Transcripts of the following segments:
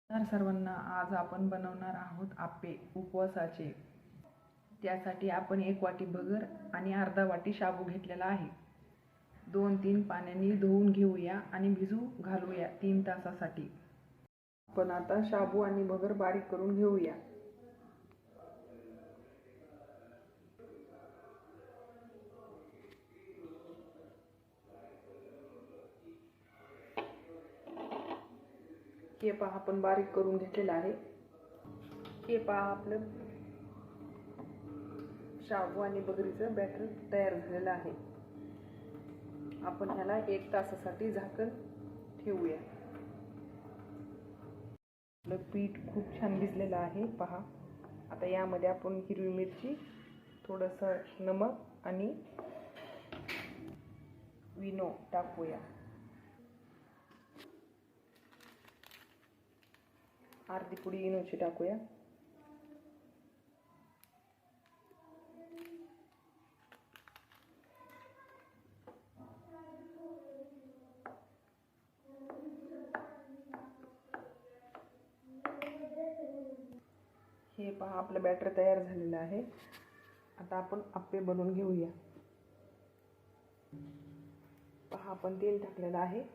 तर सर्वांना आज आपण बनवणार आहोत आप्पे उपवासाचे। त्यासाठी आपण 1 वाटी भगर आणि अर्धा वाटी शाबू घेतलेला आहे। 2-3 पाण्याने धुवून घेऊया आणि भिजू घालूया 3 तासासाठी। आपण आता शाबू आणि भगर बारीक करून घेऊया। हे पहा आपण बारीक करून घेतलेलं आहे। हे पहा आपलं शाबू आणि भगरीचं बॅटर तयार झालेलं आहे। आपण ह्याला 1 तासासाठी झाकण ठेवूया। आपलं पीठ खूप छान भिजलेलं आहे पहा। आता यामध्ये आपण हिरवी मिरची, थोडंसं नमक आणि विनो टाकूया। अर्धी पुडी इनोची टाकूया। हे पहा आपलं बॅटर तयार झालेलं आहे। आता आपण आप्पे बनवून घेऊया। पहा आपण तेल टाकलेलं आहे।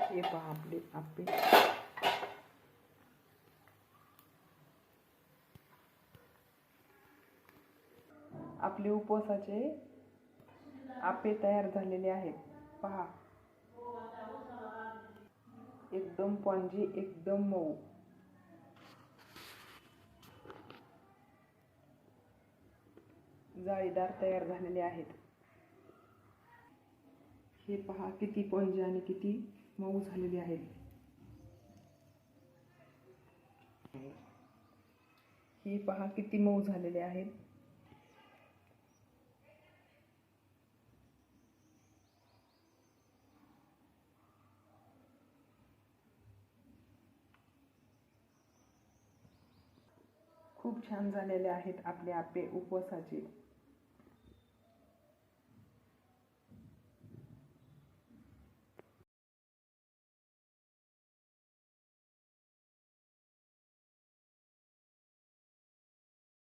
हे पहा आपले आप्पे। आपले उपवासाचे आप्पे तयार झालेले आहेत पहा। एकदम स्पॉन्जी, एकदम मऊ, जाळीदार तयार झालेले आहेत। हे पहा किती स्पॉन्जी आणि किती मऊ झालेले आहेत। हे पहा किती मऊ झालेले आहेत। खूप छान झालेले आहेत आपले आप्पे उपवासाचे।